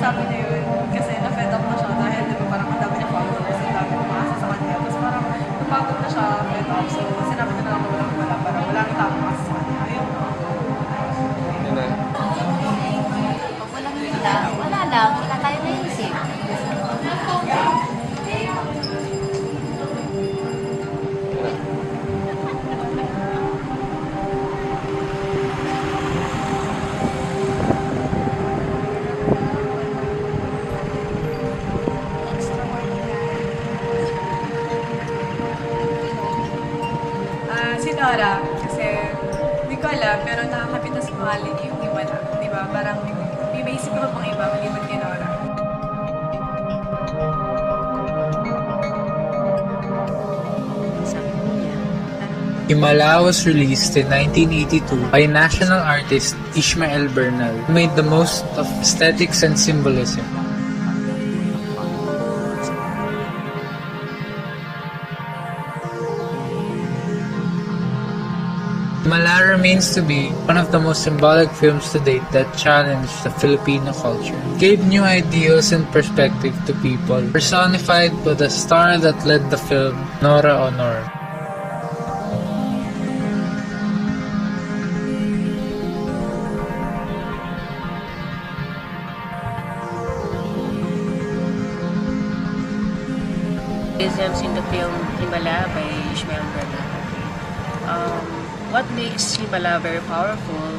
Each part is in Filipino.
sinabi niya yun kasi na-fed up na siya dahil di ba parang ang dami niya followers, ang dami umasa sa kanya. Tapos parang napagod na siya, fed up. So sinabi niya na lang na walang wala, parang walang tao umasa sa kanya. Ayun. Yun na. Pag walang hila, wala lang. Wala tayo naisip. Si Nora, kasi hindi ko alam, pero nakakapit na sa pangalan niya yung Himala. Di ba? Parang may maisip ko pang iba, maliban kay Nora. Himala was released in 1982 by national artist Ishmael Bernal, who made the most of aesthetics and symbolism. Himala remains to be one of the most symbolic films to date that challenged the Filipino culture. It gave new ideas and perspective to people, personified by the star that led the film, Nora Honor. I've seen the film Himala by Ishmael Bernal. What makes Himala very powerful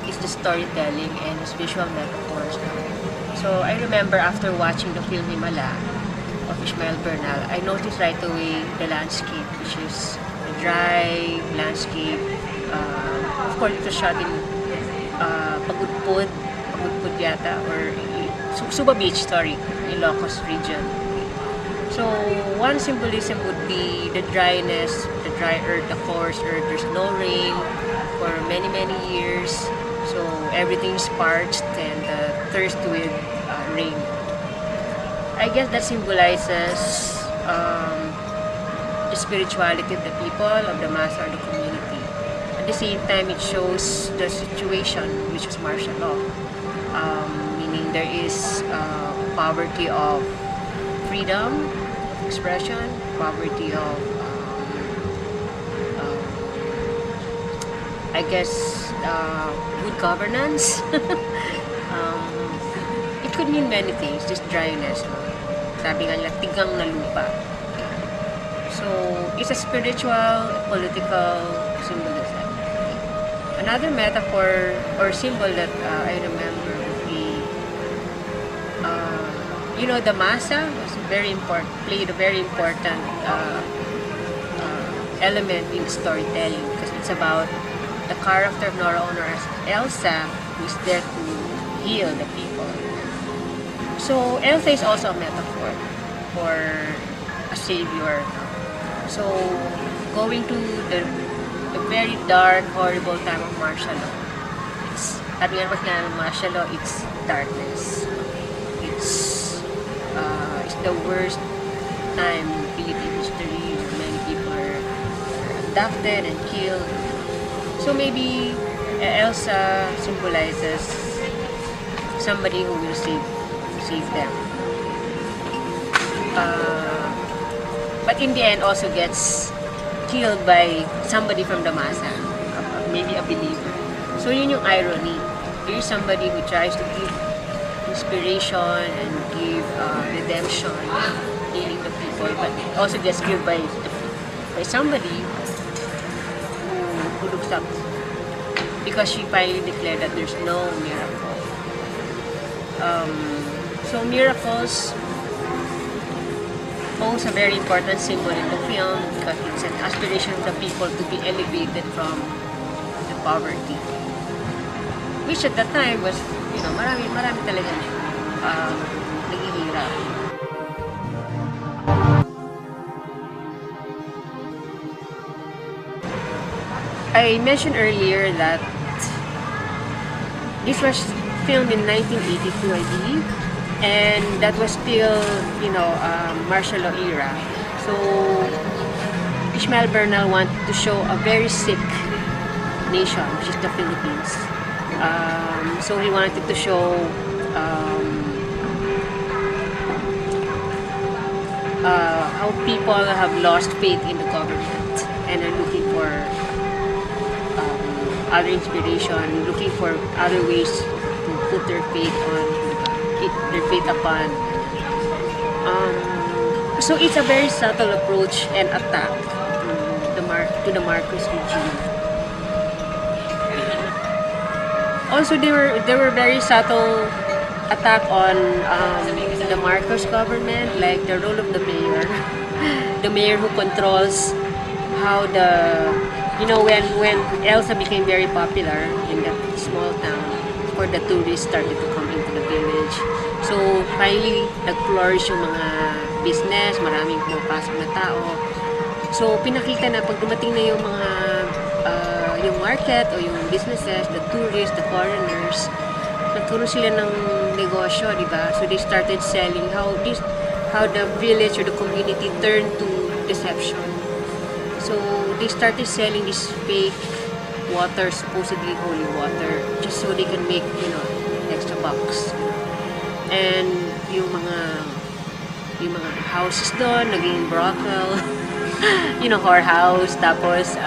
is the storytelling and its visual metaphors. So I remember after watching the film Himala of Ishmael Bernal, I noticed right away the landscape, which is a dry landscape. Of course, it was shot in Pagudpud yata, or Suba Beach, sorry, Ilocos region. So one symbolism would be the dryness, the dry earth, the coarse earth. There's no rain for many years, so everything is parched and thirst with rain. I guess that symbolizes the spirituality of the people, of the mass or the community. At the same time, it shows the situation, which was martial law, meaning there is poverty of freedom of expression, poverty of I guess good governance. It could mean many things, just dryness. Sabi nga nila, tigang na lupa. So it's a spiritual, political symbolism. Another metaphor or symbol that I remember would be the masa was played a very important element in storytelling, because it's about the character of Nora Honor as Elsa, who is there to heal the people. So Elsa is also a metaphor for a savior. So going to the very dark, horrible time of martial law. Sabi nga ng martial law, it's darkness. It's the worst time in Philippine history where many people are abducted and killed. So maybe Elsa symbolizes somebody who will save them. But in the end also gets killed by somebody from the masa, maybe a believer. So yun yung irony. Here's somebody who tries to give inspiration and give redemption, healing the people, but also gets killed by somebody who looks up, because she finally declared that there's no miracle. So miracles pose a very important symbol in the film, because it's an aspiration of the people to be elevated from the poverty, which at that time was, marami talaga naghihirap. I mentioned earlier that this was filmed in 1982, I believe, and that was still, martial law era. So Ishmael Bernal wanted to show a very sick nation, which is the Philippines. So he wanted to show how people have lost faith in the government and are looking for other inspiration, looking for other ways to put their faith upon. So it's a very subtle approach and attack to the Marcos regime. Also, there were very subtle attack on the Marcos government, like the role of the mayor, the mayor who controls how when Elsa became very popular in that small town, for the tourists started to come into the village. So finally, nag-flourish yung mga business, maraming pumapasok na tao. So pinakita na pag dumating na yung mga yung market o yung businesses, the tourists, the foreigners, nagkaroon sila ng negosyo, di ba? So they started selling how the village or the community turned to deception. So they started selling this fake water, supposedly holy water, just so they can make, extra bucks. And yung mga houses doon, naging brothel, whorehouse, tapos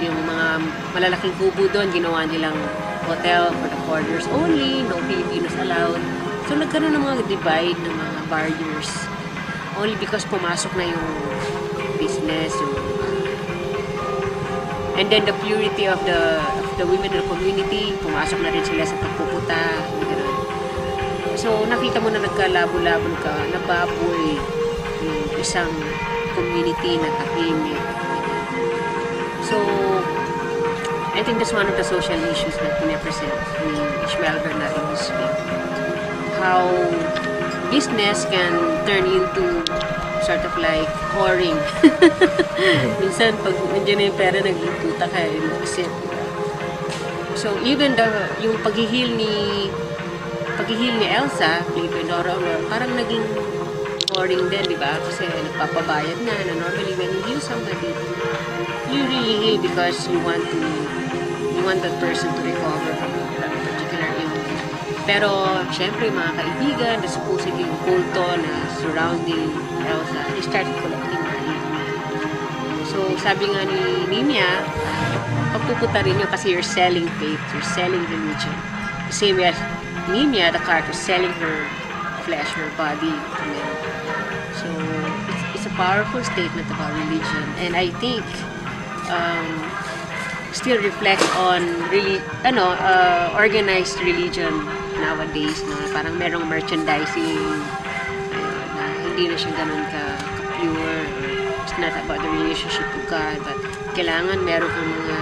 yung mga malalaking kubo doon, ginawa nilang hotel for the foreigners only, no Filipinos allowed. So nagkaroon ng mga divide, ng mga barriers, only because pumasok na yung business, and then the purity of the women of the community, pumasok na rin sila sa pagpuputa, gano'n. So nakita mo na nagkalabo-labon ka, nababoy yung isang community na tahimik. So I think that's one of the social issues that pinapresent ni Ishmael Bernal in his film. How business can turn into sort of like whoring. Minsan, pag nandiyan na yung pera, naglututa ka, isip. So even yung paghihil ni Elsa, played by Nora Aurora, parang naging whoring din, di ba? Kasi nagpapabayad na normally when you heal somebody, you really heal because you want that person to recover from that particular illness. Pero, syempre, mga kaibigan, na supposedly yung kulto na surrounding Elsa, they started collecting money. So, sabi nga ni Nimia, pagpuputa rin yun kasi you're selling faith, you're selling religion. The same as Nimia, the character, selling her flesh, her body to men. So, it's a powerful statement about religion. And I think, still reflect on really organized religion nowadays, no? Parang merong merchandising na hindi na siya ganun ka-pure. It's not about the relationship with God, but kailangan meron kang mga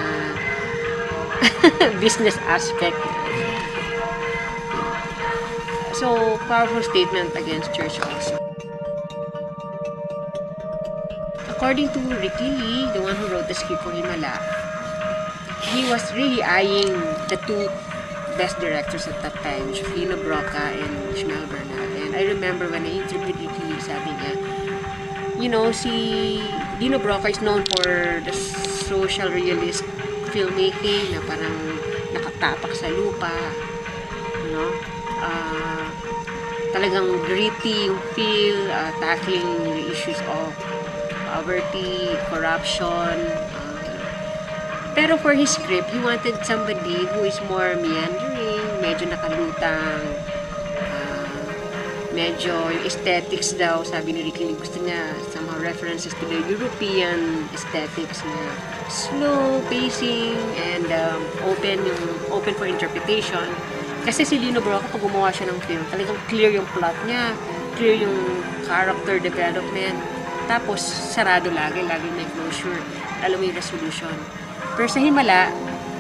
business aspect. So, powerful statement against church also. According to Ricky Lee, the one who wrote the script for Himala, he was really eyeing the two best directors at that time, Lino Broca and Ishmael Bernal. And I remember when I interviewed Ricky Lee, sabi niya, si Lino Broca is known for the social realist filmmaking na parang nakatapak sa lupa, talagang gritty yung feel, tackling the issues of poverty, corruption. Pero for his script, he wanted somebody who is more meandering, medyo nakalutang, medyo yung aesthetics daw, sabi ni Ricky, gusto niya somehow references to the European aesthetics na slow pacing and open for interpretation. Kasi si Lino Broca, pag gumawa siya ng film, talagang clear yung plot niya, clear yung character development, tapos sarado lagi may closure, alam mo yung resolution. Pero sa Himala,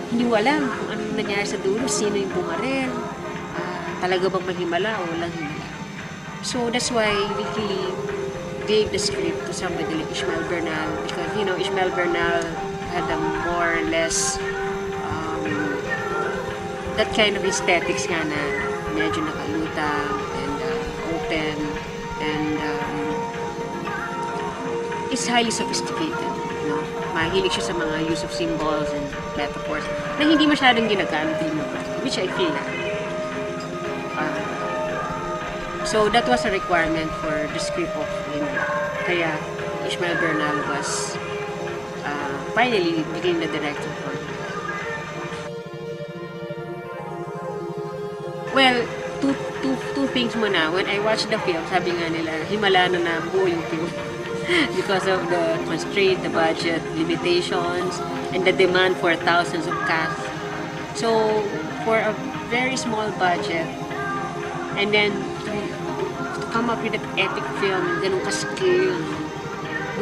hindi mo alam kung ano nangyari sa dulo, sino yung bumarel, talaga bang may Himala o walang Himala. So that's why Ricky Lee gave the script to somebody like Ishmael Bernal, because Ishmael Bernal had a more or less that kind of aesthetics nga na medyo nakalutang and open and is highly sophisticated, Mahilig siya sa mga use of symbols and metaphors na hindi masyadong ginagamit din which I feel na. So that was a requirement for the script of Himala. Kaya Ishmael Bernal was finally became the director for it. Well, two things muna. When I watched the film, sabi nga nila, Himala na buo yung film. Because of the constraint, the budget limitations, and the demand for thousands of cast. So, for a very small budget, and then to come up with an epic film, ganun ka-scale.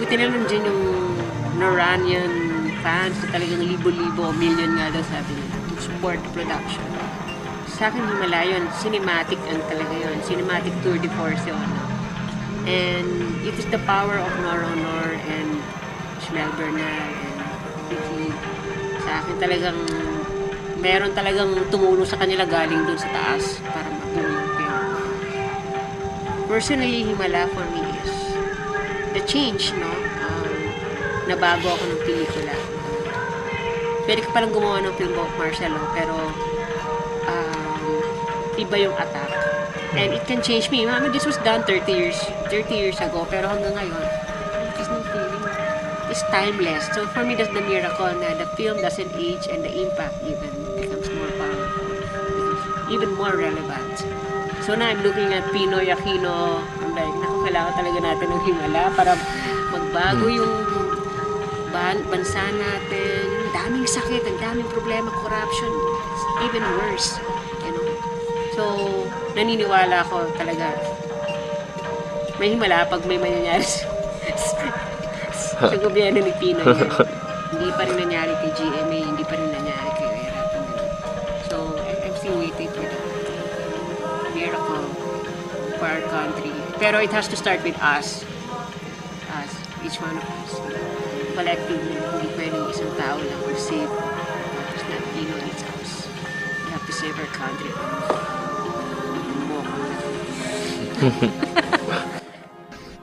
Buti na lang dyan yung Noranian fans, na talagang libo-libo, million nga daw sabi nila, to support the production. Sa akin, Himala yun, cinematic ang talaga yun, cinematic tour de force yun. And it is the power of Nor and Ishmael Bernal and Vicky. Sa akin talagang, meron talagang tumulong sa kanila galing dun sa taas para mabuo yung film. Personally, Himala for me is the change, no? Nabago ako ng pelikula. Pwede ka palang gumawa ng film of martial law, pero iba yung attack. And it can change me. I mean, this was done 30 years ago, pero hanggang ngayon, there's no feeling. It's timeless. So for me, that's the miracle na the film doesn't age and the impact even becomes more powerful, becomes even more relevant. So now I'm looking at Pinoy Aquino. I'm like, naku, kailangan talaga natin ng Himala para magbago yung bansa natin. Ang daming sakit, ang daming problema, corruption. It's even worse. You know? So, naniniwala ako talaga may Himala pag may mangyayari sa gobyerno ni Pinoy. Hindi pa rin nangyari kay GMA, hindi pa rin nangyari kay Era. So, I'm still waiting for the miracle for our country. Pero it has to start with us. Us, each one of us. Collectively, hindi pwedeng isang tao lang to save. It's not Pinoy, it's us. We have to save our country.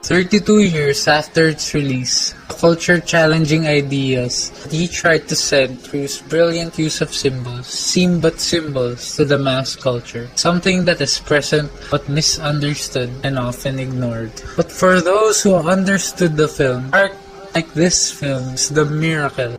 32 years after its release, the culture challenging ideas that he tried to send through his brilliant use of symbols seem but symbols to the mass culture, something that is present but misunderstood and often ignored. But for those who understood the film, art like this film is the miracle.